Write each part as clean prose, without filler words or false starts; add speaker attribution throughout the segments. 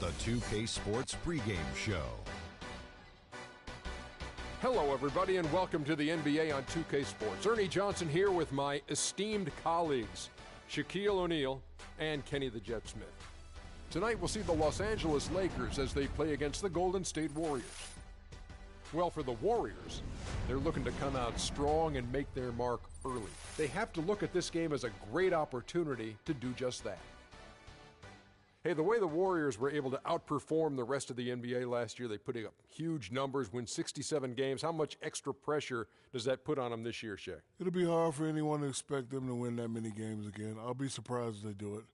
Speaker 1: the 2K Sports pregame show.
Speaker 2: Hello, everybody, and welcome to the NBA on 2K Sports. Ernie Johnson here with my esteemed colleagues, Shaquille O'Neal and Kenny the Jet Smith. Tonight, we'll see the Los Angeles Lakers as they play against the Golden State Warriors. Well, for the Warriors, they're looking to come out strong and make their mark early. They have to look at this game as a great opportunity to do just that. Hey, the way the Warriors were able to outperform the rest of the NBA last year, they put up huge numbers, win 67 games. How much extra pressure does that put on them this year, Shaq?
Speaker 3: It'll be hard for anyone to expect them to win that many games again. I'll be surprised if they do it.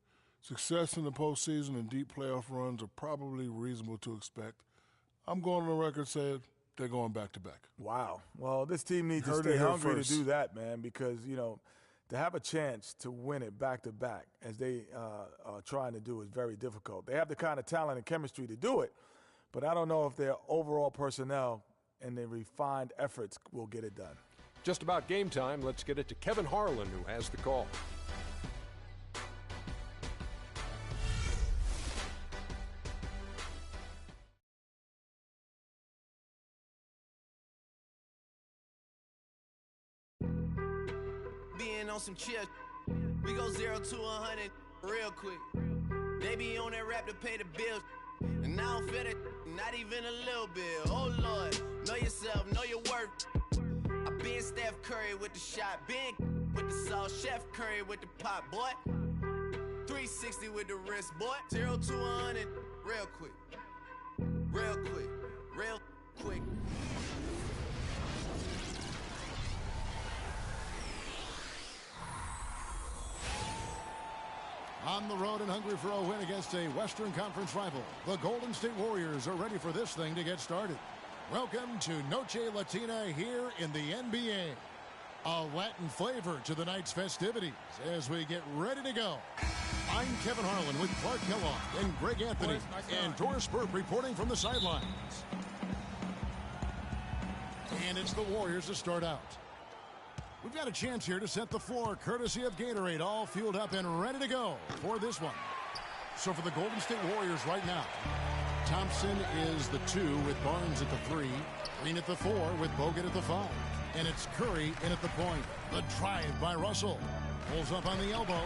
Speaker 3: Success in the postseason and deep playoff runs are probably reasonable to expect. I'm going on the record saying they're going back-to-back.
Speaker 4: Wow. Well, this team needs to stay hungry to do that, man, because, you know, to have a chance to win it back-to-back, as they are trying to do, is very difficult. They have the kind of talent and chemistry to do it, but I don't know if their overall personnel and their refined efforts will get it done.
Speaker 2: Just about game time. Let's get it to Kevin Harlan, who has the call.
Speaker 5: On some chill, we go 0 to 100 real quick. They be on that rap to pay the bills, and I don't feel it, not even a little bit. Oh Lord, know yourself, know your worth. I been Steph Curry with the shot, been with the sauce, Chef Curry with the pot, boy. 360 with the wrist, boy. 0 to 100 real quick, real quick, real quick.
Speaker 6: On the road and hungry for a win against a Western Conference rival, the Golden State Warriors are ready for this thing to get started. Welcome to Noche Latina here in the NBA. A Latin flavor to the night's festivities as we get ready to go. I'm Kevin Harlan with Clark Kellogg and Greg Anthony and Doris Burke reporting from the sidelines. And it's the Warriors to start out. We've got a chance here to set the floor, courtesy of Gatorade, all fueled up and ready to go for this one. So for the Golden State Warriors right now, Thompson is the 2 with Barnes at the 3, Green at the 4 with Bogut at the 5. And it's Curry in at the point. The drive by Russell. Pulls up on the elbow.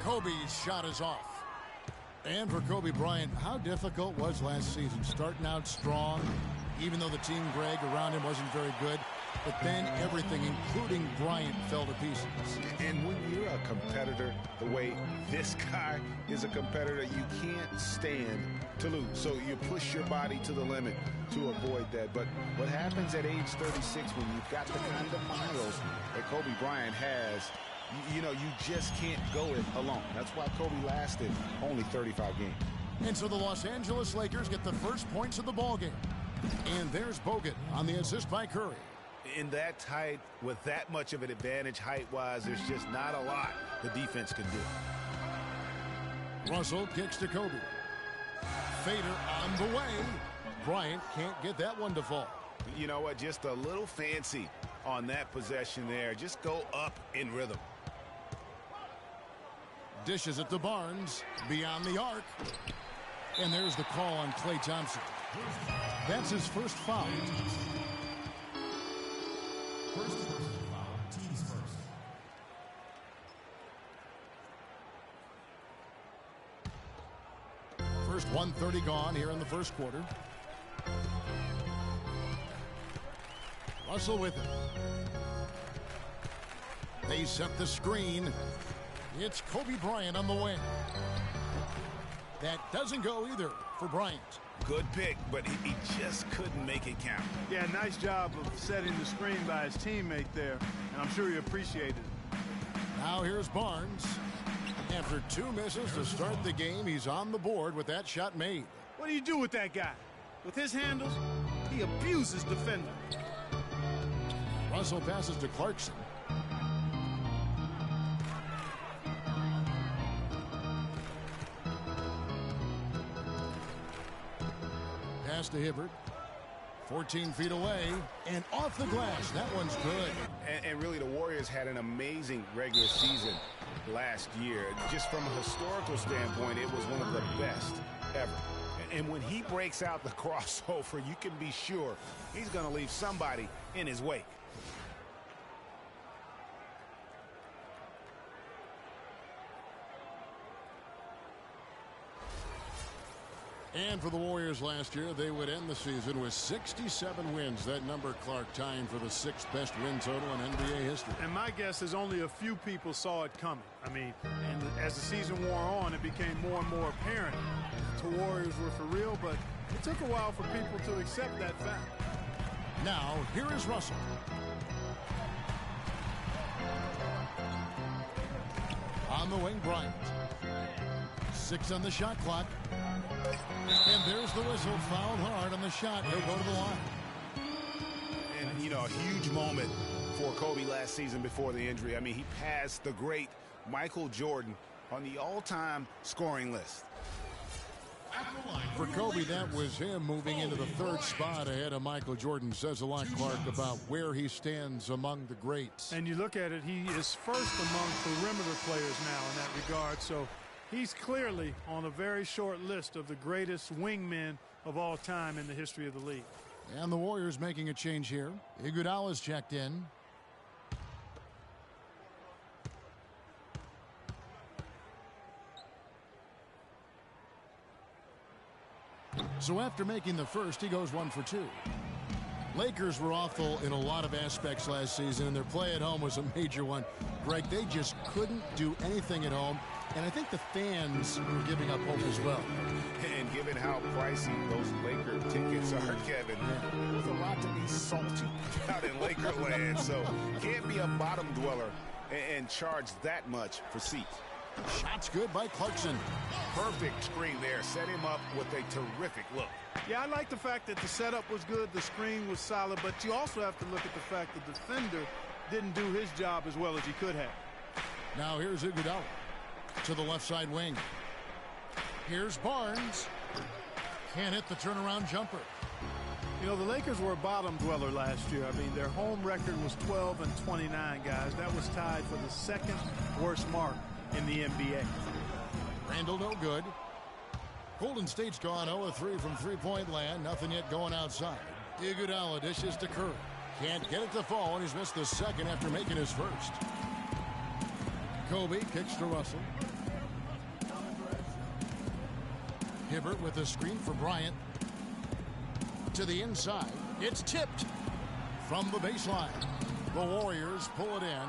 Speaker 6: Kobe's shot is off. And for Kobe Bryant, how difficult was last season? Starting out strong, even though the team, Greg, around him wasn't very good. But then everything, including Bryant, fell to pieces.
Speaker 7: And when you're a competitor, the way this guy is a competitor, you can't stand to lose. So you push your body to the limit to avoid that. But what happens at age 36 when you've got the kind of miles that Kobe Bryant has, you know, you just can't go it alone. That's why Kobe lasted only 35 games.
Speaker 6: And so the Los Angeles Lakers get the first points of the ballgame. And there's Bogut on the assist by Curry.
Speaker 7: In that tight, with that much of an advantage height-wise, there's just not a lot the defense can do.
Speaker 6: Russell kicks to Kobe. Fader on the way. Bryant can't get that one to fall.
Speaker 7: You know what? Just a little fancy on that possession there. Just go up in rhythm.
Speaker 6: Dishes it to Barnes, beyond the arc. And there's the call on Klay Thompson. That's his first foul. First foul, team's first. First 1:30 gone here in the first quarter. Russell with it. They set the screen. It's Kobe Bryant on the wing. That doesn't go either for Bryant.
Speaker 7: Good pick, but he just couldn't make it count.
Speaker 8: Yeah, nice job of setting the screen by his teammate there, and I'm sure he appreciated it.
Speaker 6: Now here's Barnes. After 2 misses to start the game, he's on the board with that shot made.
Speaker 8: What do you do with that guy? With his handles, he abuses defenders.
Speaker 6: Russell passes to Clarkson. Pass to Hibbert. 14 feet away and off the glass. That one's good.
Speaker 7: And really, the Warriors had an amazing regular season last year. Just from a historical standpoint, it was one of the best ever. And when he breaks out the crossover, you can be sure he's going to leave somebody in his wake.
Speaker 6: And for the Warriors last year, they would end the season with 67 wins. That number, Clark, tying for the 6th best win total in NBA history.
Speaker 8: And my guess is only a few people saw it coming. I mean, and as the season wore on, it became more and more apparent the Warriors were for real, but it took a while for people to accept that fact.
Speaker 6: Now, here is Russell. On the wing, Bryant. 6 on the shot clock. And there's the whistle. Fouled hard on the shot. He'll go to the line.
Speaker 7: And, you know, a huge moment for Kobe last season before the injury. I mean, he passed the great Michael Jordan on the all-time scoring list.
Speaker 6: For Kobe, that was him moving into the 3rd spot ahead of Michael Jordan. Says a lot, Clark, about where he stands among the greats.
Speaker 8: And you look at it, he is first among perimeter players now in that regard. So he's clearly on a very short list of the greatest wingmen of all time in the history of the league.
Speaker 6: And the Warriors making a change here. Iguodala's checked in. So after making the first, he goes 1 for 2. Lakers were awful in a lot of aspects last season, and their play at home was a major one. Greg, they just couldn't do anything at home, and I think the fans were giving up hope as well.
Speaker 7: And given how pricey those Laker tickets are, Kevin, there's a lot to be salty out in Laker land, so can't be a bottom dweller and charge that much for seats.
Speaker 6: Shots good by Clarkson.
Speaker 7: Perfect screen there. Set him up with a terrific look.
Speaker 8: Yeah, I like the fact that the setup was good, the screen was solid, but you also have to look at the fact the defender didn't do his job as well as he could have.
Speaker 6: Now here's Iguodala to the left side wing. Here's Barnes. Can't hit the turnaround jumper.
Speaker 8: You know, the Lakers were a bottom dweller last year. I mean, their home record was 12-29, guys. That was tied for the 2nd worst mark in the NBA.
Speaker 6: Randall no good. Golden State's gone 0-3 from three-point land. Nothing yet going outside. Iguodala dishes to Curry. Can't get it to fall, and he's missed the second after making his first. Kobe kicks to Russell. Hibbert with a screen for Bryant. To the inside. It's tipped from the baseline. The Warriors pull it in.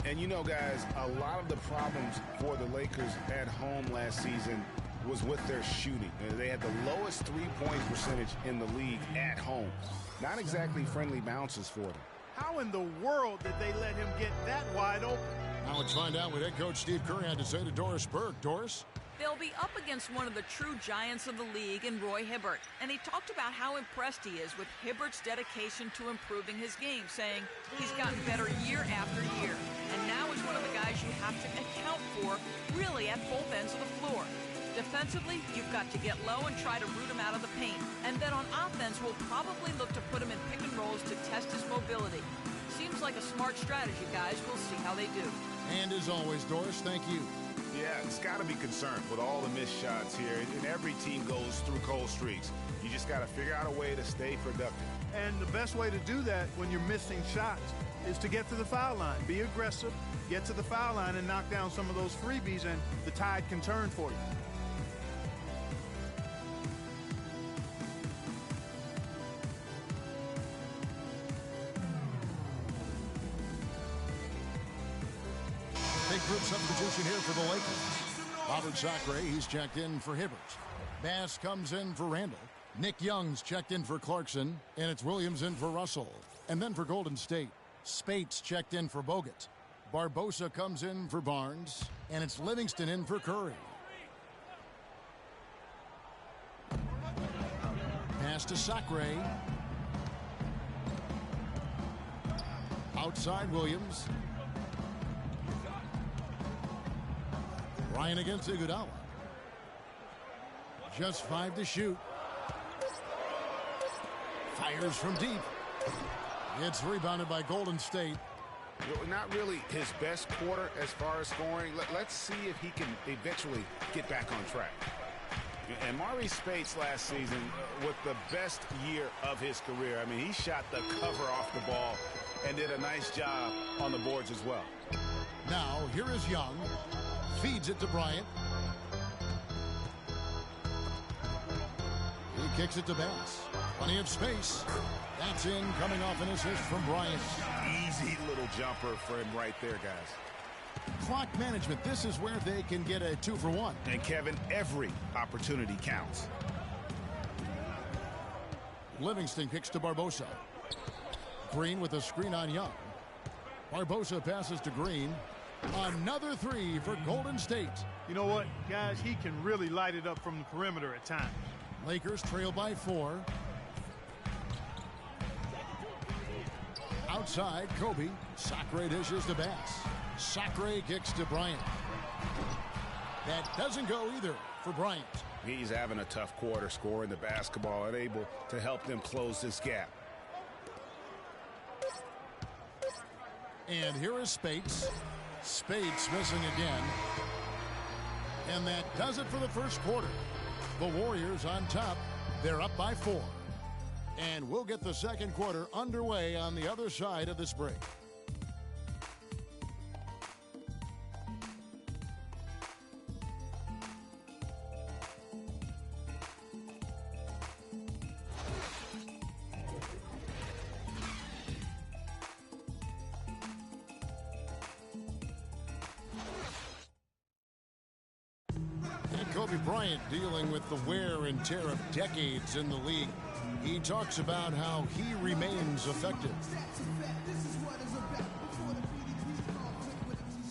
Speaker 7: And you know, guys, a lot of the problems for the Lakers at home last season was with their shooting. They had the lowest three-point percentage in the league at home. Not exactly friendly bounces for them.
Speaker 8: How in the world did they let him get that wide open?
Speaker 6: Now let's find out what head coach Steve Kerr had to say to Doris Burke. Doris?
Speaker 9: They'll be up against one of the true giants of the league in Roy Hibbert. And he talked about how impressed he is with Hibbert's dedication to improving his game, saying he's gotten better year after year. And now is one of the guys you have to account for, really at both ends of the floor. Defensively, you've got to get low and try to root him out of the paint. And then on offense, we'll probably look to put him in pick and rolls to test his mobility. Seems like a smart strategy, guys. We'll see how they do.
Speaker 6: And as always, Doris, thank you.
Speaker 7: Yeah, it's got to be concerned with all the missed shots here. And every team goes through cold streaks. You just got to figure out a way to stay productive.
Speaker 8: And the best way to do that when you're missing shots is to get to the foul line. Be aggressive, get to the foul line, and knock down some of those freebies, and the tide can turn for you.
Speaker 6: Big group substitution here for the Lakers. Robert Sacre, he's checked in for Hibbert. Bass comes in for Randall. Nick Young's checked in for Clarkson. And it's Williams in for Russell. And then for Golden State, Spates checked in for Bogut. Barbosa comes in for Barnes. And it's Livingston in for Curry. Pass to Sacre. Outside Williams. Ryan against Iguodala. Just 5 to shoot. Fires from deep. It's rebounded by Golden State.
Speaker 7: Not really his best quarter as far as scoring. Let's see if he can eventually get back on track. And Maurice Spates last season with the best year of his career. I mean, he shot the cover off the ball and did a nice job on the boards as well.
Speaker 6: Now, here is Young. Feeds it to Bryant. He kicks it to Bass. Plenty of space. That's in, coming off an assist from Bryant.
Speaker 7: Easy little jumper for him right there, guys.
Speaker 6: Clock management. This is where they can get a 2-for-1.
Speaker 7: And, Kevin, every opportunity counts.
Speaker 6: Livingston kicks to Barbosa. Green with a screen on Young. Barbosa passes to Green. Another three for Golden State.
Speaker 8: You know what, guys? He can really light it up from the perimeter at times.
Speaker 6: Lakers trail by 4. Outside, Kobe. Sacre dishes to Bass. Sacre kicks to Bryant. That doesn't go either for Bryant.
Speaker 7: He's having a tough quarter scoring the basketball and able to help them close this gap.
Speaker 6: And here is Spates. Spates missing again. And that does it for the first quarter. The Warriors on top. They're up by 4. And we'll get the second quarter underway on the other side of this break. Kobe Bryant dealing with the wear and tear of decades in the league. He talks about how he remains effective.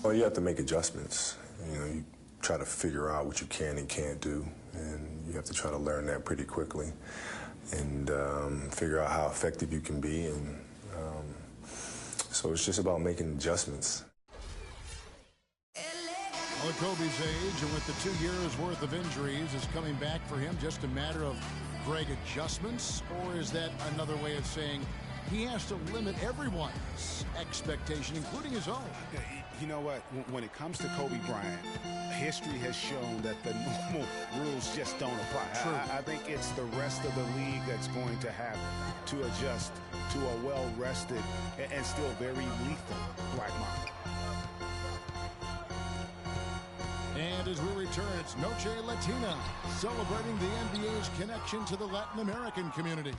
Speaker 10: Well, you have to make adjustments. You try to figure out what you can and can't do, and you have to try to learn that pretty quickly and figure out how effective you can be. And so it's just about making adjustments.
Speaker 6: Well, at Kobe's age and with the 2 years worth of injuries, is coming back for him just a matter of Greg adjustments, or is that another way of saying he has to limit everyone's expectation, including his own?
Speaker 7: You know what? When it comes to Kobe Bryant, history has shown that the normal rules just don't apply. I think it's the rest of the league that's going to have to adjust to a well-rested and still very lethal Black Mamba.
Speaker 6: And as we return, it's Noche Latina, celebrating the NBA's connection to the Latin American community.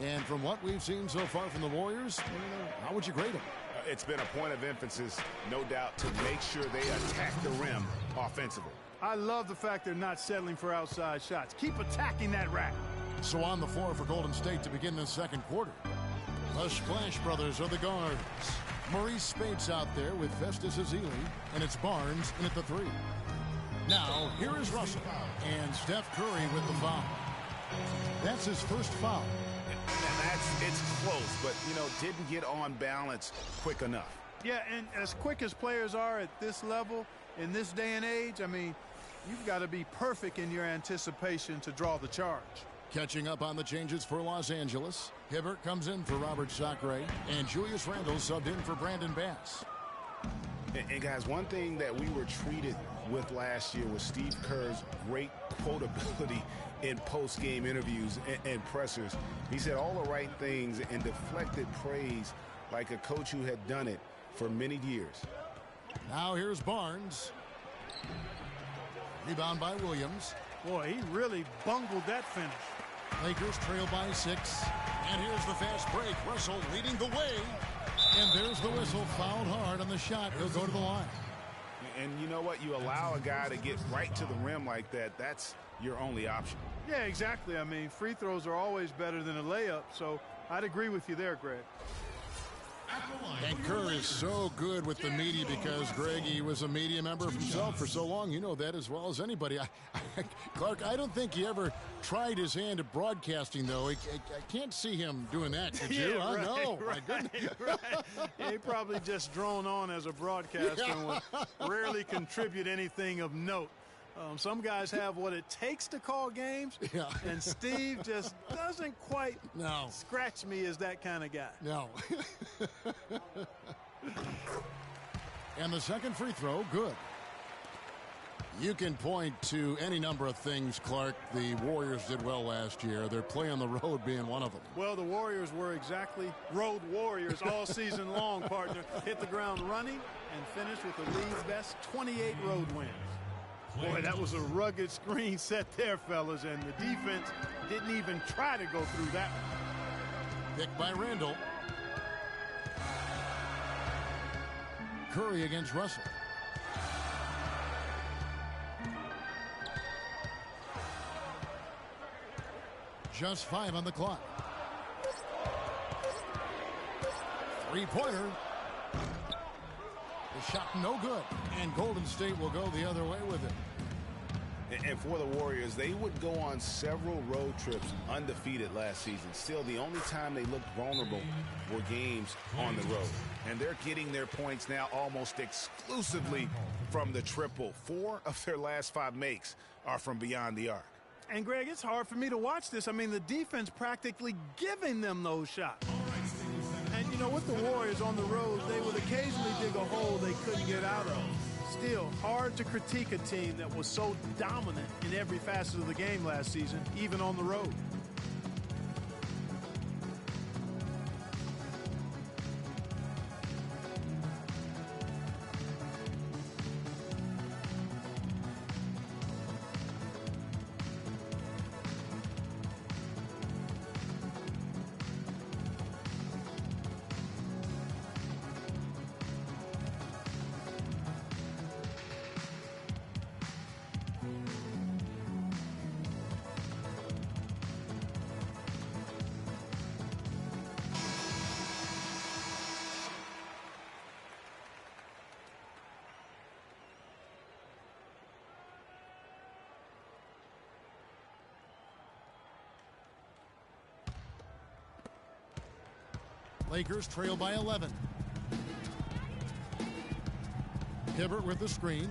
Speaker 6: And from what we've seen so far from the Warriors, how would you grade them?
Speaker 7: It's been a point of emphasis, no doubt, to make sure they attack the rim offensively.
Speaker 8: I love the fact they're not settling for outside shots. Keep attacking that rack.
Speaker 6: So on the floor for Golden State to begin the second quarter. The Splash Brothers are the guards. Maurice Spates out there with Festus Ezeli, and it's Barnes in at the 3. Now, here is Russell, and Steph Curry with the foul. That's his first foul.
Speaker 7: And it's close, but, didn't get on balance quick enough.
Speaker 8: Yeah, and as quick as players are at this level, in this day and age, I mean, you've got to be perfect in your anticipation to draw the charge.
Speaker 6: Catching up on the changes for Los Angeles, Hibbert comes in for Robert Sacre, and Julius Randle subbed in for Brandon Bass.
Speaker 7: And guys, one thing that we were treated with last year was Steve Kerr's great quotability in post-game interviews and pressers. He said all the right things and deflected praise like a coach who had done it for many years.
Speaker 6: Now here's Barnes. Rebound by Williams.
Speaker 8: Boy, he really bungled that finish.
Speaker 6: Lakers trail by 6. And here's the fast break. Russell leading the way. And there's the whistle. Fouled hard on the shot. He'll go to the line.
Speaker 7: And you know what? You allow a guy to get right to the rim like that. That's your only option.
Speaker 8: Yeah, exactly. I mean, free throws are always better than a layup. So I'd agree with you there, Greg.
Speaker 6: And Kerr is so good with the media because, Greg, he was a media member himself for so long. You know that as well as anybody. Clark, I don't think he ever tried his hand at broadcasting, though. I can't see him doing that, could you?
Speaker 8: Yeah, right,
Speaker 6: no,
Speaker 8: right,
Speaker 6: my goodness.
Speaker 8: Right. Yeah, he probably just drone on as a broadcaster and would rarely contribute anything of note. Some guys have what it takes to call games, and Steve just doesn't quite scratch me as that kind of guy.
Speaker 6: No. And the second free throw, good. You can point to any number of things, Clark, the Warriors did well last year. Their play on the road being one of them.
Speaker 8: Well, the Warriors were exactly road warriors all season long, partner. Hit the ground running and finished with the league's best 28 road wins. Boy, that was a rugged screen set there, fellas, and the defense didn't even try to go through that one.
Speaker 6: Picked by Randall. Curry against Russell. Just 5 on the clock. Three-pointer. The shot no good. And Golden State will go the other way with it.
Speaker 7: And for the Warriors, they would go on several road trips undefeated last season. Still, the only time they looked vulnerable were games on the road. And they're getting their points now almost exclusively from the triple. 4 of their last 5 makes are from beyond the arc.
Speaker 8: And, Greg, it's hard for me to watch this. I mean, the defense practically giving them those shots. And, you know, with the Warriors on the road, they would occasionally dig a hole they couldn't get out of. Still, hard to critique a team that was so dominant in every facet of the game last season, even on the road.
Speaker 6: Lakers trail by 11. Hibbert with the screen.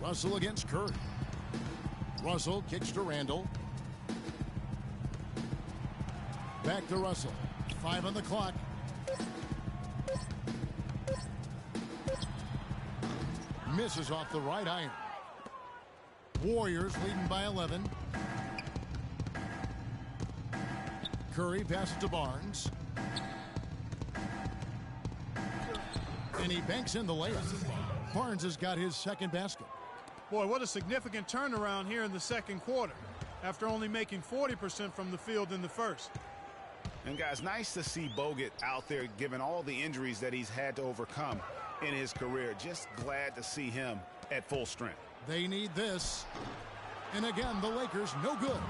Speaker 6: Russell against Curry. Russell kicks to Randall. Back to Russell. 5 on the clock. Misses off the right iron. Warriors leading by 11. Curry passes to Barnes. And he banks in the layup. Barnes has got his second basket.
Speaker 8: Boy, what a significant turnaround here in the second quarter after only making 40% from the field in the first.
Speaker 7: And, guys, nice to see Bogut out there given all the injuries that he's had to overcome in his career. Just glad to see him at full strength.
Speaker 6: They need this. And again, the Lakers no good.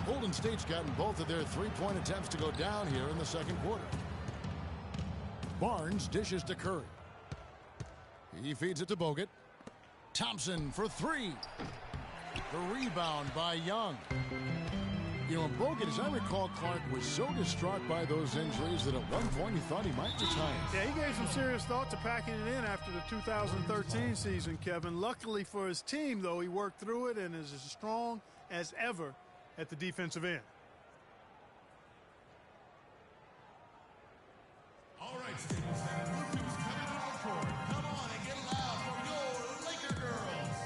Speaker 6: Golden State's gotten both of their three-point attempts to go down here in the second quarter. Barnes dishes to Curry. He feeds it to Bogut. Thompson for 3. The rebound by Young. You know, Bogut, as I recall, Clark was so distraught by those injuries that at one point he thought he might retire.
Speaker 8: Yeah, he gave some serious thought to packing it in after the 2013 season, Kevin. Luckily for his team, though, he worked through it and is as strong as ever at the defensive end.
Speaker 11: All right, Staples Center, Blue Team's coming on the court. Come on and get loud for your Laker girls.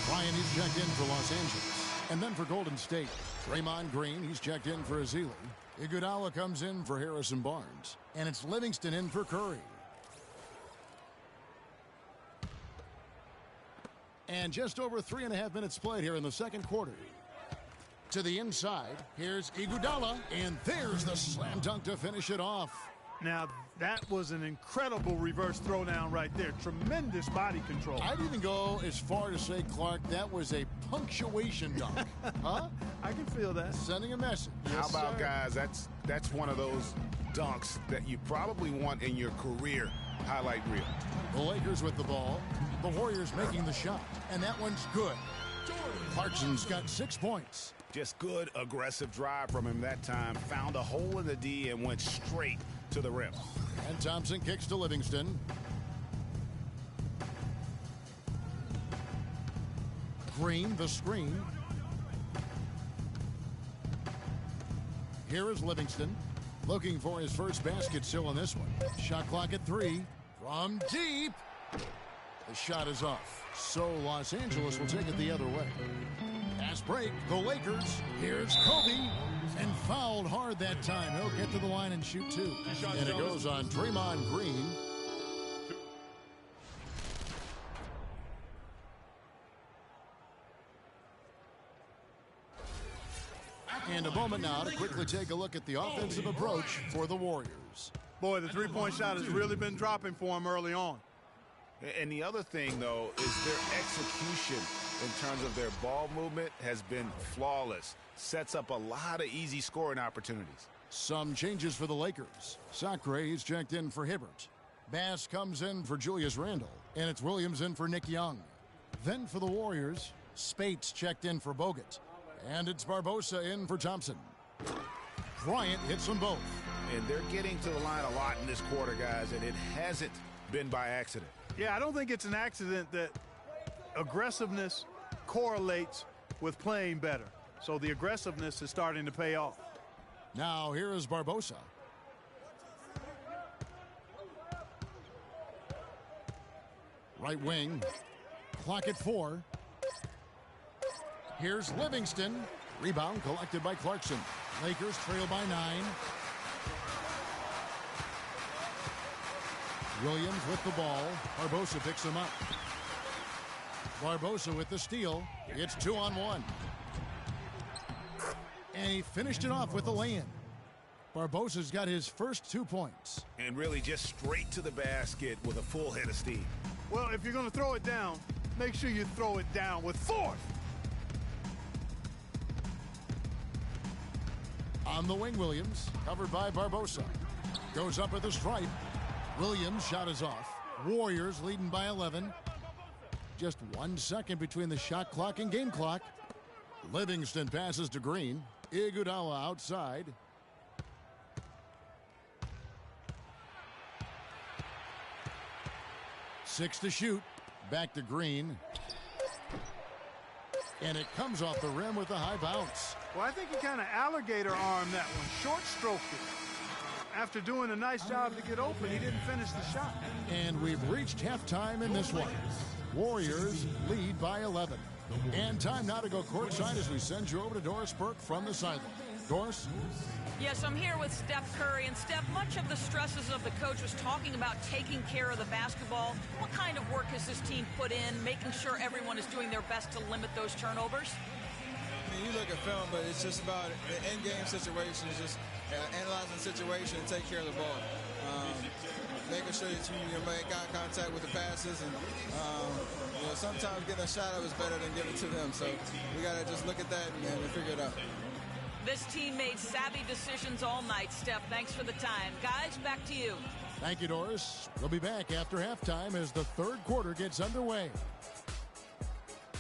Speaker 6: Bryant, he's checked in for Los Angeles. And then for Golden State, Draymond Green, he's checked in for Azili. Iguodala comes in for Harrison Barnes. And it's Livingston in for Curry. And just over 3.5 minutes played here in the second quarter. To the inside, here's Iguodala, and there's the slam dunk to finish it off.
Speaker 8: Now, that was an incredible reverse throwdown right there. Tremendous body control.
Speaker 6: I'd even go as far to say, Clark, that was a punctuation dunk. Huh?
Speaker 8: I can feel that.
Speaker 6: Sending a message.
Speaker 7: How about, guys, that's one of those dunks that you probably want in your career highlight reel.
Speaker 6: The Lakers with the ball. The Warriors making the shot. And that one's good. Clarkson's got 6 points.
Speaker 7: Just good, aggressive drive from him that time. Found a hole in the D and went straight to the rim.
Speaker 6: And Thompson kicks to Livingston. Green, the screen. Here is Livingston, looking for his first basket still in this one. Shot clock at 3. From deep. The shot is off. So Los Angeles will take it the other way. Pass break, the Lakers. Here's Kobe. And fouled hard that time. He'll get to the line and shoot 2. And it goes on Draymond Green. And a moment now to quickly take a look at the offensive approach for the Warriors.
Speaker 8: Boy, the three-point shot has really been dropping for him early on.
Speaker 7: And the other thing, though, is their execution in terms of their ball movement has been flawless. Sets up a lot of easy scoring opportunities.
Speaker 6: Some changes for the Lakers. Sacre is checked in for Hibbert. Bass comes in for Julius Randle. And it's Williams in for Nick Young. Then for the Warriors, Spates checked in for Bogut. And it's Barbosa in for Thompson. Bryant hits them both.
Speaker 7: And they're getting to the line a lot in this quarter, guys, and it hasn't been by accident.
Speaker 8: Yeah, I don't think it's an accident that aggressiveness correlates with playing better. So the aggressiveness is starting to pay off.
Speaker 6: Now here is Barbosa. Right wing. Clock at 4. Here's Livingston. Rebound collected by Clarkson. Lakers trail by 9. Williams with the ball. Barbosa picks him up. Barbosa with the steal. It's 2-on-1. And he finished it off with the lay-in. Barbosa's got his first 2 points.
Speaker 7: And really just straight to the basket with a full head of steam.
Speaker 8: Well, if you're going to throw it down, make sure you throw it down with force.
Speaker 6: On the wing, Williams, covered by Barbosa. Goes up with a stripe. Williams' shot is off. Warriors leading by 11. Just 1 second between the shot clock and game clock. Livingston passes to Green. Iguodala outside. Six to shoot. Back to Green. And it comes off the rim with a high bounce.
Speaker 8: Well, I think he kind of alligator armed that one. Short stroked it. After doing a nice job to get open, he didn't finish the shot.
Speaker 6: And we've reached halftime in this one. Warriors lead by 11. And time now to go courtside as we send you over to Doris Burke from the sideline. Doris?
Speaker 9: Yes, I'm here with Steph Curry. And Steph, much of the stresses of the coach was talking about taking care of the basketball. What kind of work has this team put in, making sure everyone is doing their best to limit those turnovers?
Speaker 12: I mean, you look at film, but it's just about in-game situations, just analyzing the situation and take care of the ball. Making sure that you make eye contact with the passes, and sometimes getting a shot up is better than giving it to them. So we got to just look at that and figure it out.
Speaker 9: This team made savvy decisions all night, Steph. Thanks for the time. Guys, back to you.
Speaker 6: Thank you, Doris. We'll be back after halftime as the third quarter gets underway.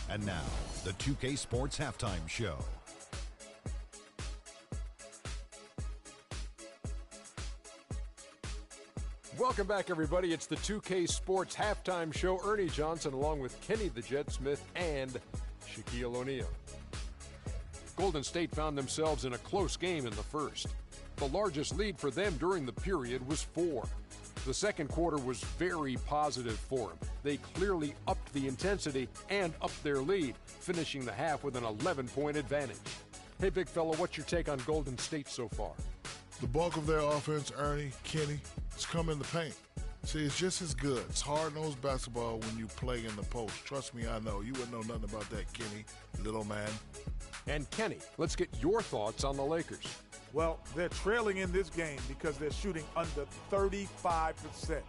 Speaker 1: And now, the 2K Sports Halftime Show.
Speaker 2: Welcome back, everybody. It's the 2K Sports Halftime Show. Ernie Johnson along with Kenny the Jet Smith and Shaquille O'Neal. Golden State found themselves in a close game in the first. The largest lead for them during the period was 4. The second quarter was very positive for them. They clearly upped the intensity and upped their lead, finishing the half with an 11-point advantage. Hey, big fella, what's your take on Golden State so far?
Speaker 3: The bulk of their offense, Ernie, Kenny, has come in the paint. See, it's just as good. It's hard-nosed basketball when you play in the post. Trust me, I know. You wouldn't know nothing about that, Kenny, little man.
Speaker 2: And Kenny, let's get your thoughts on the Lakers.
Speaker 4: Well, they're trailing in this game because they're shooting under 35%.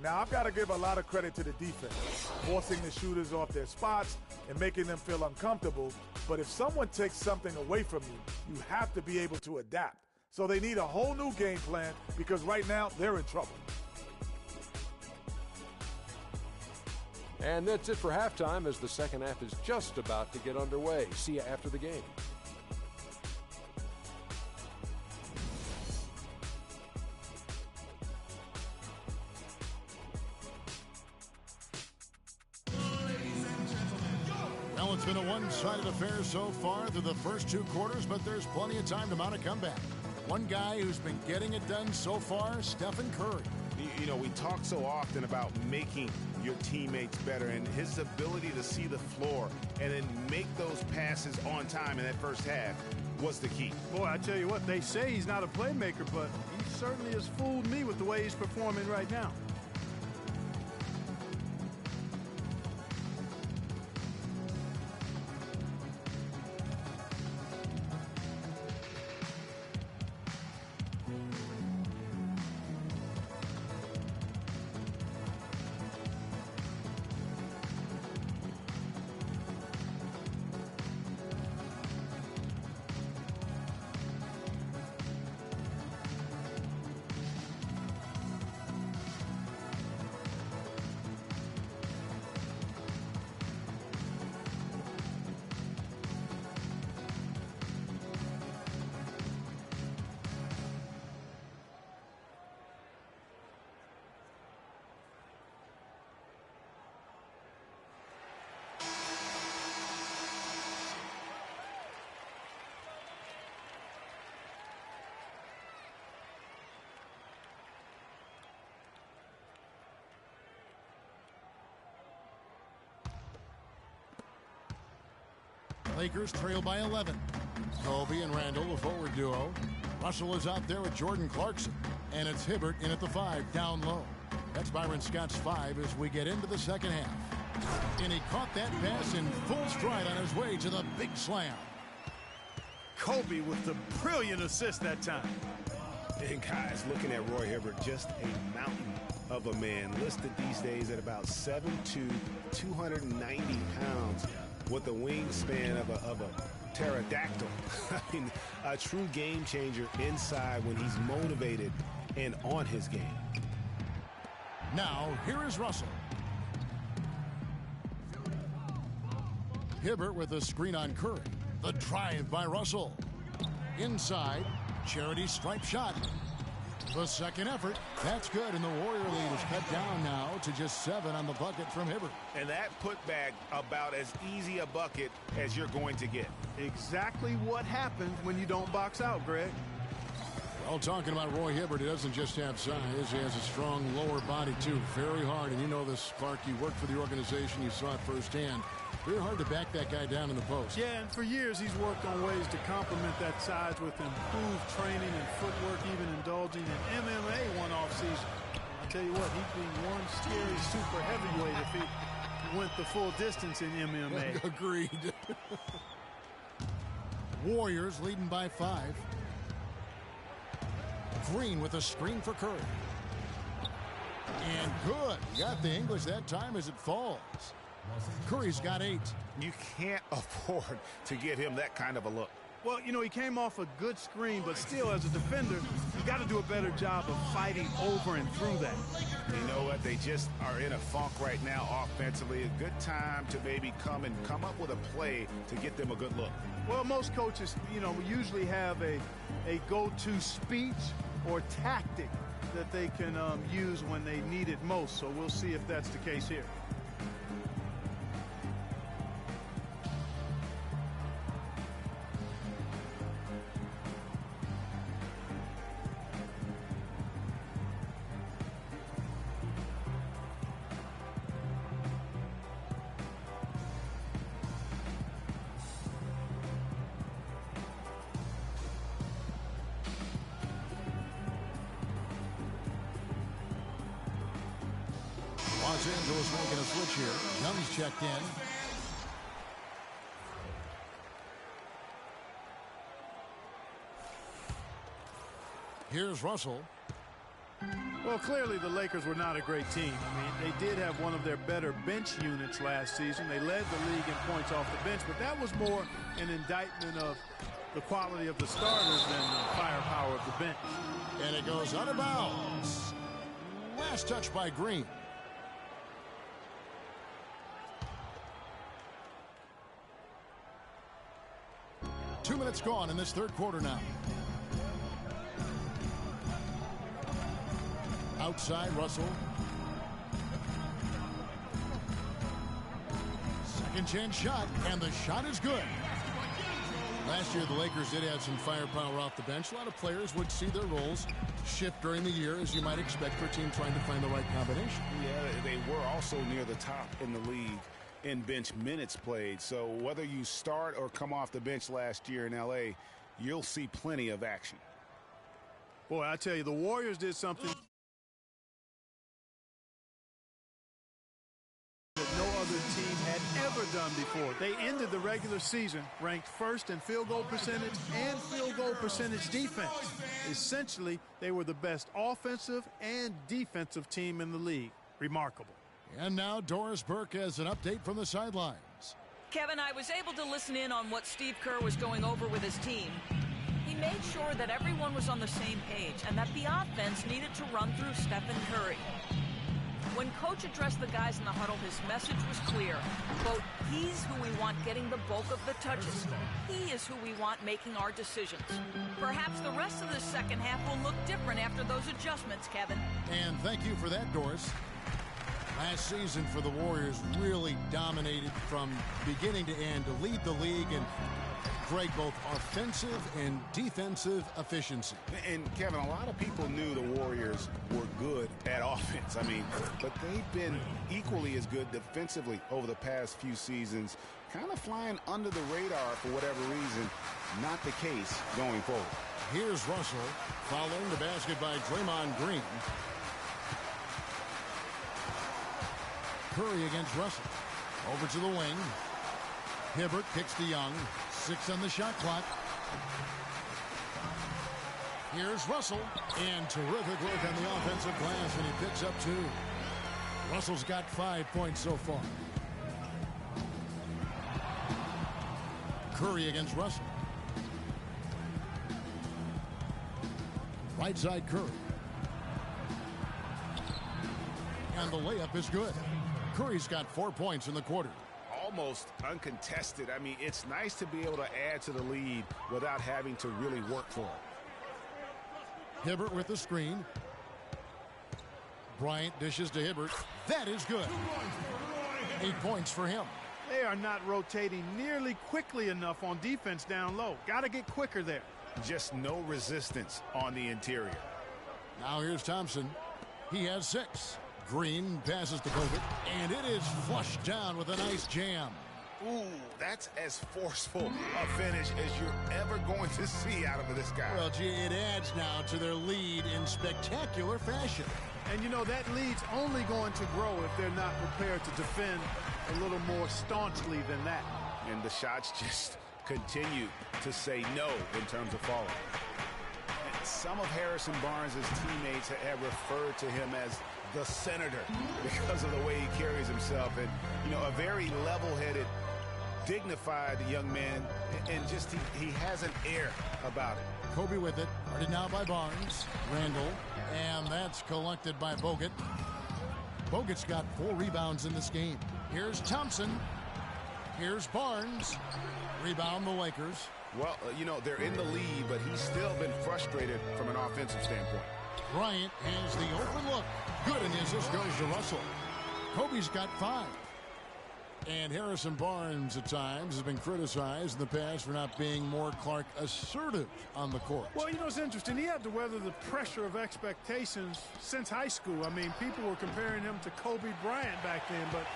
Speaker 4: Now, I've got to give a lot of credit to the defense, forcing the shooters off their spots and making them feel uncomfortable. But if someone takes something away from you, you have to be able to adapt. So they need a whole new game plan because right now they're in trouble.
Speaker 2: And that's it for halftime as the second half is just about to get underway. See you after the game.
Speaker 6: Well, it's been a one-sided affair so far through the first two quarters, but there's plenty of time to mount a comeback. One guy who's been getting it done so far, Stephen Curry.
Speaker 7: You know, we talk so often about making your teammates better, and his ability to see the floor and then make those passes on time in that first half was the key.
Speaker 8: Boy, I tell you what, they say he's not a playmaker, but he certainly has fooled me with the way he's performing right now.
Speaker 6: Lakers trail by 11. Kobe and Randall, a forward duo. Russell is out there with Jordan Clarkson. And it's Hibbert in at the 5, down low. That's Byron Scott's 5 as we get into the second half. And he caught that pass in full stride on his way to the big slam.
Speaker 8: Kobe with the brilliant assist that time.
Speaker 7: And guys, looking at Roy Hibbert, just a mountain of a man, listed these days at about 7'2", 290 pounds, with the wingspan of a pterodactyl. I mean, a true game changer inside when he's motivated and on his game.
Speaker 6: Now, here is Russell. Hibbert with a screen on Curry. The drive by Russell. Inside, charity stripe shot. The second effort, that's good, and the Warrior lead is cut down now to just 7 on the bucket from Hibbert.
Speaker 7: And that putback about as easy a bucket as you're going to get.
Speaker 8: Exactly what happens when you don't box out, Greg.
Speaker 6: Well, talking about Roy Hibbert, he doesn't just have size. He has a strong lower body, too. Very hard, and you know this, Spark. You worked for the organization. You saw it firsthand. Very hard to back that guy down in the post.
Speaker 8: Yeah, and for years he's worked on ways to complement that size with improved training and footwork, even indulging in MMA one offseason. I'll tell you what, he'd be one scary super heavyweight if he went the full distance in MMA.
Speaker 6: Agreed. Warriors leading by 5. Green with a screen for Curry. And good. Got the English that time as it falls. Curry's got 8.
Speaker 7: You can't afford to get him that kind of a look.
Speaker 8: Well, you know, he came off a good screen, but still, as a defender, you got to do a better job of fighting over and through that.
Speaker 7: You know what? They just are in a funk right now offensively. A good time to maybe come up with a play to get them a good look.
Speaker 8: Well, most coaches, you know, usually have a go-to speech or tactic that they can use when they need it most. So we'll see if that's the case here.
Speaker 6: Los Angeles making a switch here. Young's checked in. Here's Russell.
Speaker 8: Well, clearly the Lakers were not a great team. I mean, they did have one of their better bench units last season. They led the league in points off the bench, but that was more an indictment of the quality of the starters than the firepower of the bench.
Speaker 6: And it goes out of bounds. Last touch by Green. Two minutes gone in this third quarter now. Outside, Russell. Second chance shot, and the shot is good. Last year, the Lakers did have some firepower off the bench. A lot of players would see their roles shift during the year, as you might expect for a team trying to find the right combination.
Speaker 7: Yeah, they were also near the top in the league in bench minutes played. So whether you start or come off the bench last year in L.A., you'll see plenty of action.
Speaker 8: Boy, I tell you, the Warriors did something that no other team had ever done before. They ended the regular season ranked first in field goal percentage and field goal percentage defense. Essentially, they were the best offensive and defensive team in the league. Remarkable.
Speaker 6: And now Doris Burke has an update from the sidelines.
Speaker 9: Kevin, I was able to listen in on what Steve Kerr was going over with his team. He made sure that everyone was on the same page and that the offense needed to run through Stephen Curry. When Coach addressed the guys in the huddle, his message was clear. Quote, he's who we want getting the bulk of the touches. He is who we want making our decisions. Perhaps the rest of the second half will look different after those adjustments, Kevin.
Speaker 6: And thank you for that, Doris. Last season for the Warriors really dominated from beginning to end to lead the league and Greg, both offensive and defensive efficiency.
Speaker 7: And Kevin, a lot of people knew the Warriors were good at offense. I mean, but they've been equally as good defensively over the past few seasons, kind of flying under the radar for whatever reason. Not the case going forward.
Speaker 6: Here's Russell following the basket by Draymond Green. Curry against Russell. Over to the wing. Hibbert kicks to Young. 6 on the shot clock. Here's Russell. And terrific work on the offensive glass, and he picks up 2. Russell's got 5 points so far. Curry against Russell. Right side Curry. And the layup is good. Curry's got 4 points in the quarter.
Speaker 7: Almost uncontested. I mean, it's nice to be able to add to the lead without having to really work for it.
Speaker 6: Hibbert with the screen. Bryant dishes to Hibbert. That is good. 8 points for him.
Speaker 8: They are not rotating nearly quickly enough on defense down low. Got to get quicker there.
Speaker 7: Just no resistance on the interior.
Speaker 6: Now here's Thompson. He has 6. Green passes to Bogut, and it is flushed down with a nice jam.
Speaker 7: Ooh, that's as forceful a finish as you're ever going to see out of this guy.
Speaker 6: Well, gee, it adds now to their lead in spectacular fashion.
Speaker 8: And, you know, that lead's only going to grow if they're not prepared to defend a little more staunchly than that.
Speaker 7: And the shots just continue to say no in terms of falling. And some of Harrison Barnes' teammates have referred to him as the senator because of the way he carries himself, and you know, a very level-headed, dignified young man, and just he has an air about it.
Speaker 6: Kobe with it, guarded now by Barnes. Randall, and that's collected by Bogut. Bogut's got 4 rebounds in this game. Here's Thompson. Here's Barnes. Rebound the Lakers.
Speaker 7: Well, you know, they're in the lead, but he's still been frustrated from an offensive standpoint.
Speaker 6: Bryant has the open look. Good, and the assist goes to Russell. Kobe's got 5. And Harrison Barnes at times has been criticized in the past for not being more Clark assertive on the court.
Speaker 8: Well, you know, it's interesting. He had to weather the pressure of expectations since high school. I mean, people were comparing him to Kobe Bryant back then, but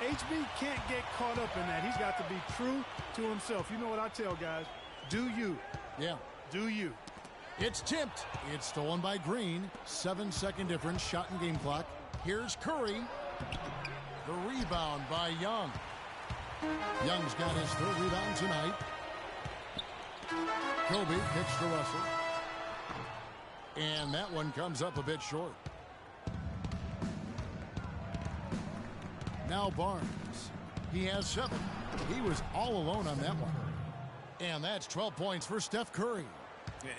Speaker 8: HB can't get caught up in that. He's got to be true to himself. You know what I tell guys? Do you.
Speaker 6: Yeah.
Speaker 8: Do you.
Speaker 6: It's tipped. It's stolen by Green. 7-second difference. Shot and game clock. Here's Curry. The rebound by Young. Young's got his 3rd rebound tonight. Kobe kicks to Russell. And that one comes up a bit short. Now Barnes. He has 7. He was all alone on that one. And that's 12 points for Steph Curry.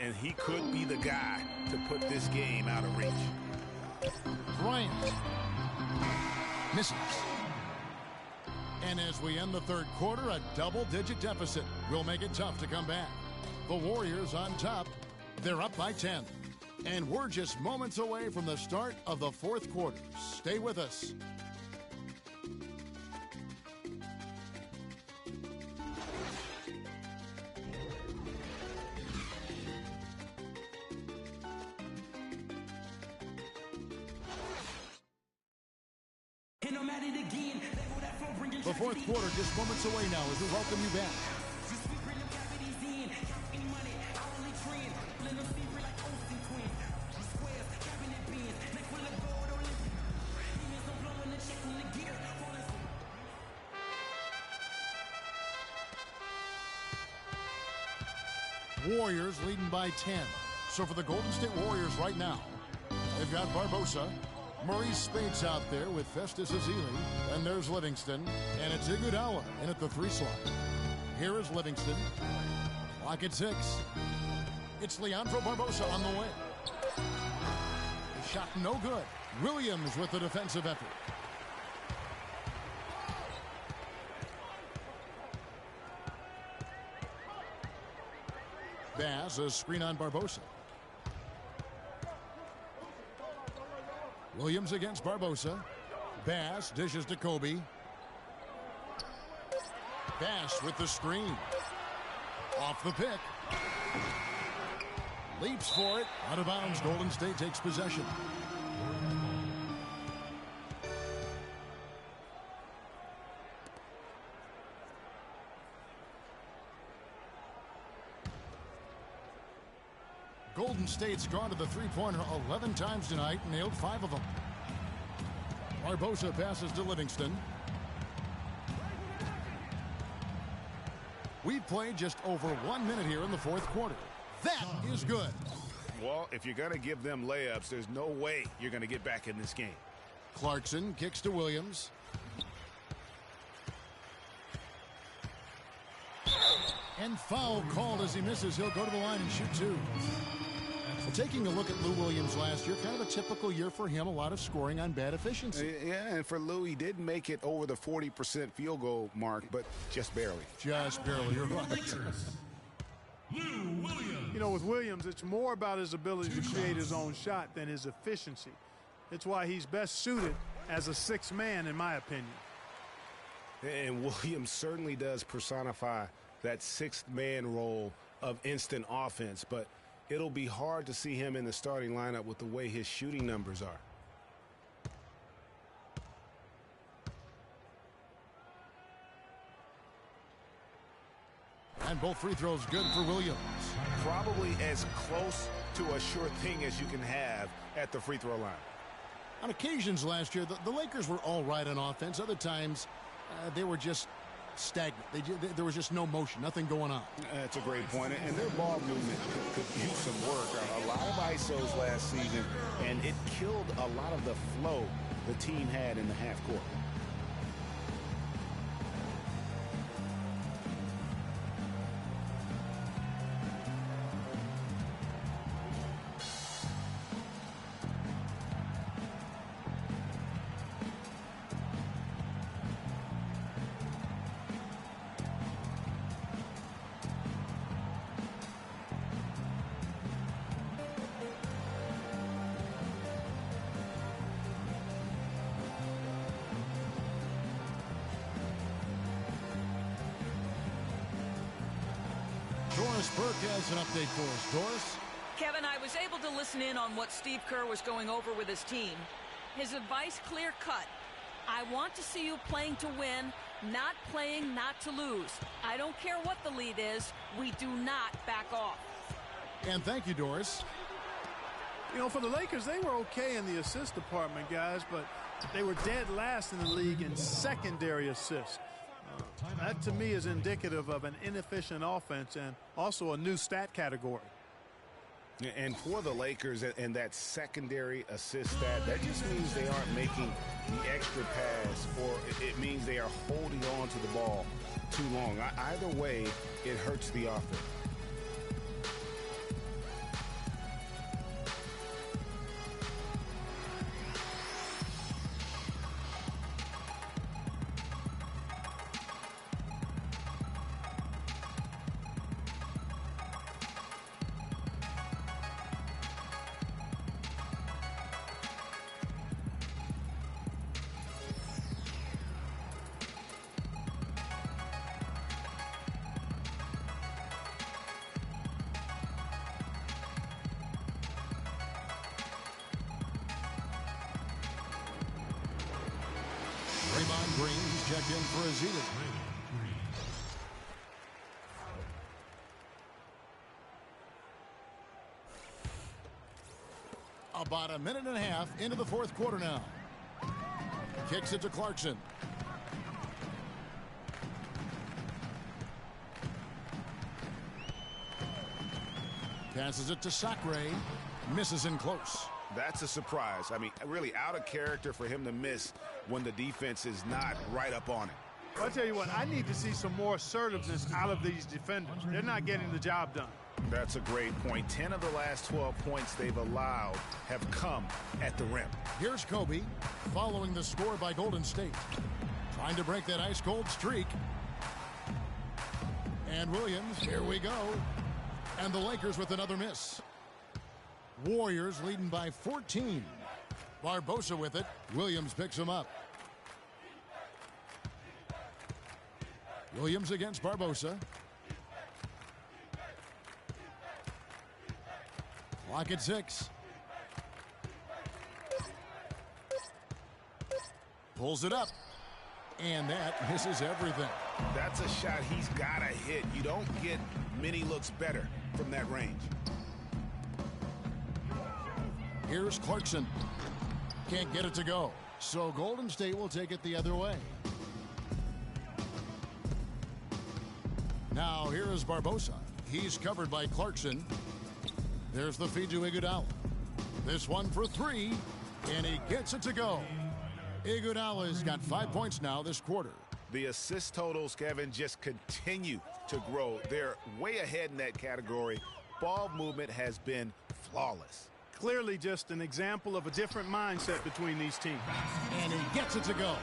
Speaker 7: And he could be the guy to put this game out of reach.
Speaker 6: Bryant misses. And as we end the third quarter, a double-digit deficit will make it tough to come back. The Warriors on top. They're up by 10. And we're just moments away from the start of the fourth quarter. Stay with us. The fourth quarter just moments away now as we welcome you back. Warriors leading by 10. So for the Golden State Warriors right now, they've got Barbosa. Maurice Spade's out there with Festus Ezeli. And there's Livingston. And it's Iguodala in at the 3 slot. Here is Livingston. Clock at 6. It's Leandro Barbosa on the way. The shot no good. Williams with the defensive effort. Bass, a screen on Barbosa. Williams against Barbosa. Bass dishes to Kobe. Bass with the screen. Off the pick. Leaps for it. Out of bounds. Golden State takes possession. Golden State's gone to the three-pointer 11 times tonight and nailed 5 of them. Barbosa passes to Livingston. We've played just over 1 minute here in the fourth quarter. That is good.
Speaker 7: Well, if you're going to give them layups, there's no way you're going to get back in this game.
Speaker 6: Clarkson kicks to Williams. And foul called as he misses. He'll go to the line and shoot 2. Well, taking a look at Lou Williams last year, kind of a typical year for him, a lot of scoring on bad efficiency.
Speaker 7: Yeah, and for Lou, he did make it over the 40% field goal mark, but just barely.
Speaker 6: Just barely, you're right.
Speaker 8: You know, with Williams, it's more about his ability to create his own shot than his efficiency. It's why he's best suited as a 6th man, in my opinion.
Speaker 7: And Williams certainly does personify that 6th man role of instant offense, but it'll be hard to see him in the starting lineup with the way his shooting numbers are.
Speaker 6: And both free throws good for Williams.
Speaker 7: Probably as close to a sure thing as you can have at the free throw line.
Speaker 6: On occasions last year, the Lakers were all right on offense. Other times, they were just stagnant. There was just no motion, nothing going on.
Speaker 7: That's a great point. And their ball movement could use some work. A lot of ISOs last season, and it killed a lot of the flow the team had in the half court.
Speaker 6: Doris Burke has an update for us. Doris?
Speaker 9: Kevin, I was able to listen in on what Steve Kerr was going over with his team. His advice clear-cut. I want to see you playing to win, not playing not to lose. I don't care what the lead is. We do not back off.
Speaker 6: And thank you, Doris.
Speaker 8: You know, for the Lakers, they were okay in the assist department, guys, but they were dead last in the league in secondary assists. That, to me, is indicative of an inefficient offense and also a new stat category.
Speaker 7: And for the Lakers and that secondary assist that just means they aren't making the extra pass, or it means they are holding on to the ball too long. Either way, it hurts the offense.
Speaker 6: Green, he's checked in for Azili. About a minute and a half into the fourth quarter now. Kicks it to Clarkson. Passes it to Sacre. Misses in close.
Speaker 7: That's a surprise. I mean, really out of character for him to miss when the defense is not right up on it.
Speaker 8: I'll tell you what, I need to see some more assertiveness out of these defenders. They're not getting the job done.
Speaker 7: That's a great point. 10 of the last 12 points they've allowed have come at the rim.
Speaker 6: Here's Kobe following the score by Golden State. Trying to break that ice-cold streak. And Williams, here we go. And the Lakers with another miss. Warriors leading by 14. Barbosa with it. Williams picks him up. Williams against Barbosa. Clock at 6. Pulls it up. And that misses everything.
Speaker 7: That's a shot he's got to hit. You don't get many looks better from that range.
Speaker 6: Here's Clarkson. Can't get it to go. So Golden State will take it the other way. Now here is Barbosa. He's covered by Clarkson. There's the feed to Iguodala. This one for 3. And he gets it to go. Iguodala's got 5 points now this quarter.
Speaker 7: The assist totals, Kevin, just continue to grow. They're way ahead in that category. Ball movement has been flawless.
Speaker 8: Clearly just an example of a different mindset between these teams.
Speaker 6: And he gets it to go.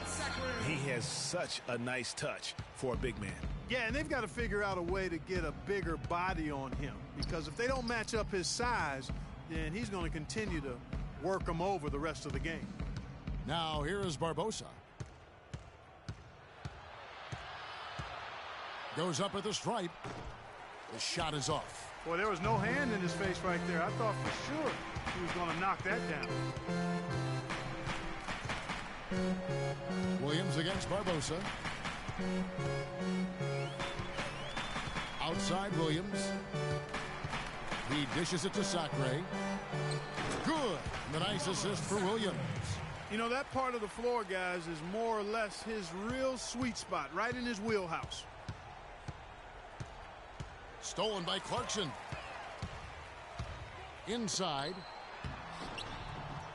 Speaker 7: He has such a nice touch for a big man.
Speaker 8: Yeah, and they've got to figure out a way to get a bigger body on him, because if they don't match up his size, then he's going to continue to work them over the rest of the game.
Speaker 6: Now here is Barbosa. Goes up at the stripe. The shot is off.
Speaker 8: Boy, there was no hand in his face right there. I thought for sure he was going to knock that down.
Speaker 6: Williams against Barbosa. Outside Williams. He dishes it to Sacre. Good. The nice assist for Williams.
Speaker 8: You know, that part of the floor, guys, is more or less his real sweet spot, right in his wheelhouse.
Speaker 6: Stolen by Clarkson. Inside.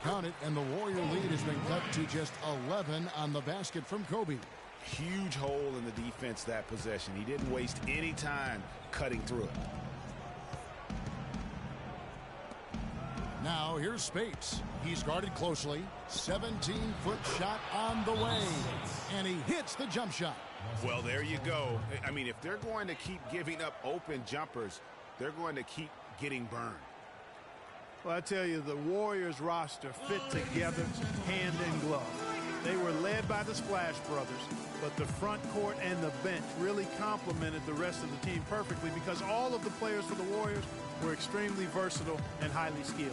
Speaker 6: Count it, and the Warrior lead has been cut to just 11 on the basket from Kobe.
Speaker 7: Huge hole in the defense that possession. He didn't waste any time cutting through it.
Speaker 6: Now here's Spates. He's guarded closely. 17-foot shot on the way. And he hits the jump shot.
Speaker 7: Well, there you go. I mean, if they're going to keep giving up open jumpers, they're going to keep getting burned.
Speaker 8: Well, I tell you, the Warriors roster fit together hand in glove. They were led by the Splash Brothers, but the front court and the bench really complemented the rest of the team perfectly, because all of the players for the Warriors were extremely versatile and highly skilled.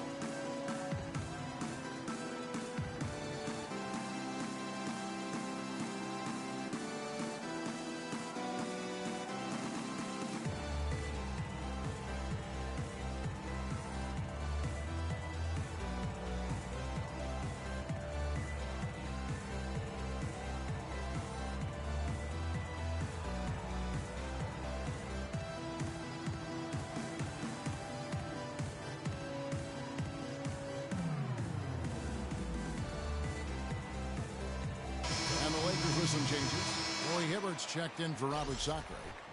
Speaker 6: Roberts checked in for Robert Sacre.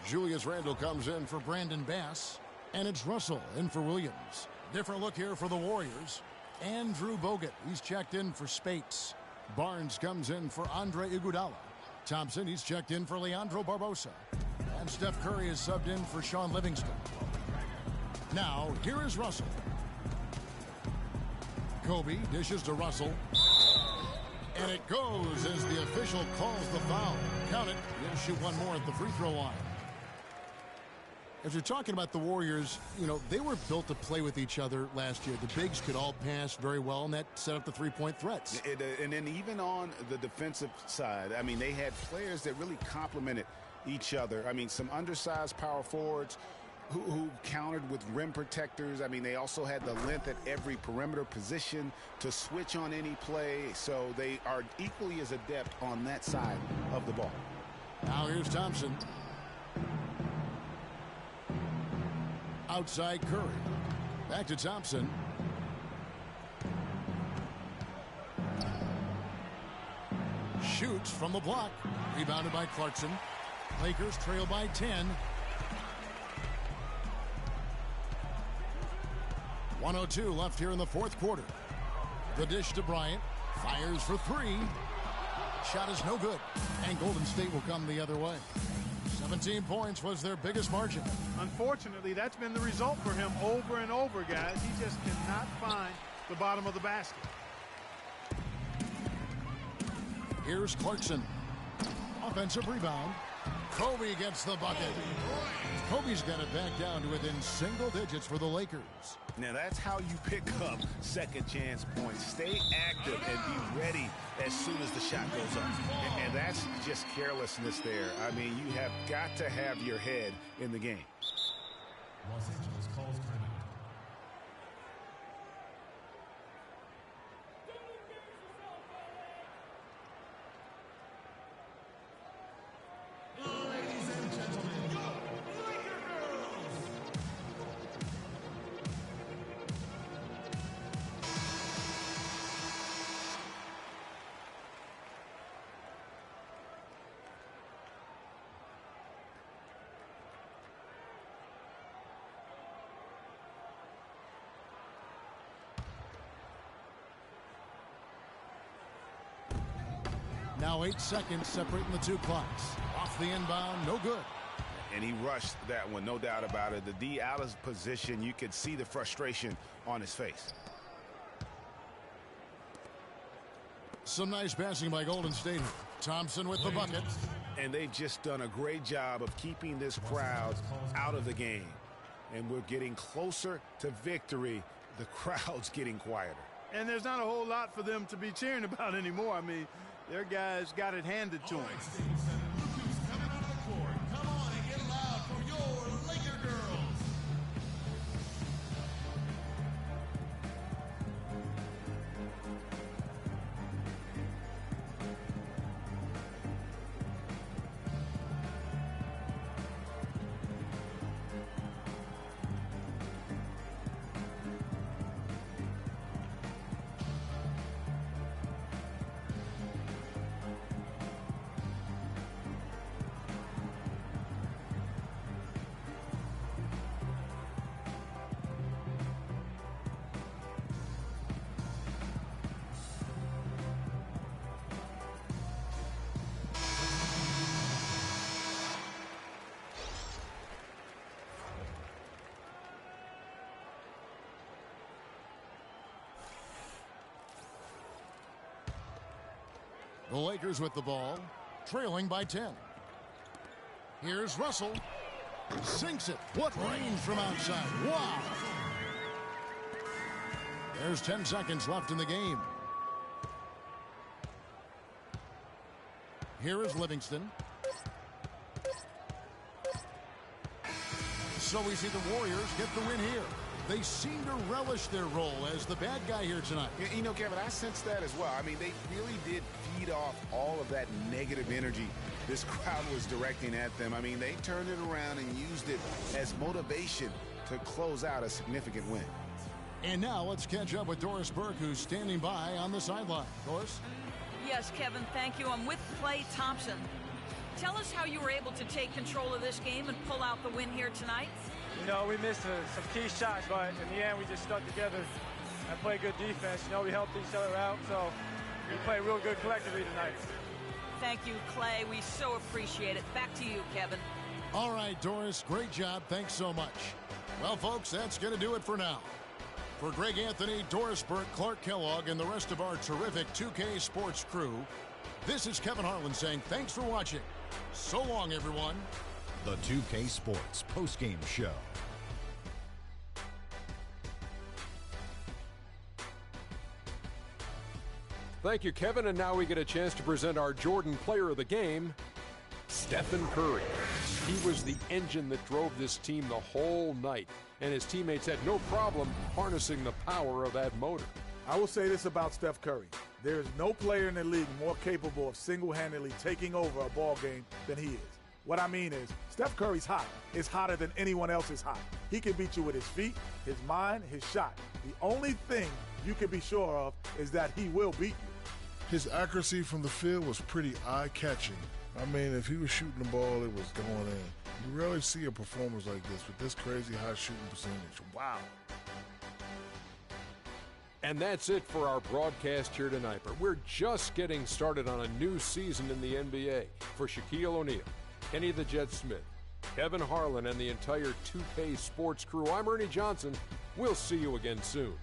Speaker 6: Julius Randle comes in for Brandon Bass. And it's Russell in for Williams. Different look here for the Warriors. Andrew Bogut, he's checked in for Spates. Barnes comes in for Andre Iguodala. Thompson, he's checked in for Leandro Barbosa. And Steph Curry is subbed in for Sean Livingston. Now, here is Russell. Kobe dishes to Russell. And it goes as the official calls the foul. Count it. He'll shoot one more at the free throw line. As you're talking about the Warriors, you know, they were built to play with each other last year. The bigs could all pass very well, and that set up the three-point threats.
Speaker 7: And then even on the defensive side, I mean, they had players that really complemented each other. I mean, some undersized power forwards who countered with rim protectors. I mean, they also had the length at every perimeter position to switch on any play. So they are equally as adept on that side of the ball.
Speaker 6: Now here's Thompson. Outside Curry. Back to Thompson. Shoots from the block. Rebounded by Clarkson. Lakers trail by 10. 1:02 left here in the fourth quarter. The dish to Bryant. Fires for three. Shot is no good. And Golden State will come the other way. 17 points was their biggest margin.
Speaker 8: Unfortunately, that's been the result for him over and over, guys. He just cannot find the bottom of the basket.
Speaker 6: Here's Clarkson. Offensive rebound. Kobe gets the bucket. Kobe's got it back down to within single digits for the Lakers.
Speaker 7: Now that's how you pick up second chance points. Stay active and be ready as soon as the shot goes up. And that's just carelessness there. I mean, you have got to have your head in the game.
Speaker 11: Los Angeles calls timeout. Ladies and gentlemen, go Laker girls!
Speaker 6: Now 8 seconds separating the two clocks. Off the inbound, no good.
Speaker 7: And he rushed that one, no doubt about it. The D out of position, you could see the frustration on his face.
Speaker 6: Some nice passing by Golden State. Thompson with the bucket.
Speaker 7: And they've just done a great job of keeping this crowd out of the game. And we're getting closer to victory. The crowd's getting quieter.
Speaker 8: And there's not a whole lot for them to be cheering about anymore. I mean, their guys got it handed to them.
Speaker 11: Look who's coming onto the court. Come on and get loud for your Laker girls.
Speaker 6: The Lakers with the ball, trailing by 10. Here's Russell. Sinks it. What range from outside. Wow. There's 10 seconds left in the game. Here is Livingston. So we see the Warriors get the win here. They seem to relish their role as the bad guy here tonight.
Speaker 7: You know, Kevin, I sense that as well. I mean, they really did feed off all of that negative energy this crowd was directing at them. I mean, they turned it around and used it as motivation to close out a significant win.
Speaker 6: And now let's catch up with Doris Burke, who's standing by on the sideline. Doris?
Speaker 9: Yes, Kevin, thank you. I'm with Klay Thompson. Tell us how you were able to take control of this game and pull out the win here tonight.
Speaker 13: You know, we missed some key shots, but in the end, we just stuck together and played good defense. You know, we helped each other out, so we played real good collectively tonight.
Speaker 9: Thank you, Clay. We so appreciate it. Back to you, Kevin.
Speaker 6: All right, Doris, great job. Thanks so much. Well, folks, that's going to do it for now. For Greg Anthony, Doris Burke, Clark Kellogg, and the rest of our terrific 2K Sports crew, this is Kevin Harlan saying thanks for watching. So long, everyone.
Speaker 1: The 2K Sports postgame show.
Speaker 2: Thank you, Kevin. And now we get a chance to present our Jordan Player of the Game, Stephen Curry. He was the engine that drove this team the whole night, and his teammates had no problem harnessing the power of that motor.
Speaker 4: I will say this about Steph Curry. There is no player in the league more capable of single-handedly taking over a ball game than he is. What I mean is, Steph Curry's hot. Is hotter than anyone else is hot. He can beat you with his feet, his mind, his shot. The only thing you can be sure of is that he will beat you.
Speaker 3: His accuracy from the field was pretty eye-catching. I mean, if he was shooting the ball, it was going in. You rarely see a performance like this with this crazy high shooting percentage. Wow.
Speaker 2: And that's it for our broadcast here tonight. But we're just getting started on a new season in the NBA. For Shaquille O'Neal, Kenny the Jet Smith, Kevin Harlan, and the entire 2K Sports crew, I'm Ernie Johnson. We'll see you again soon.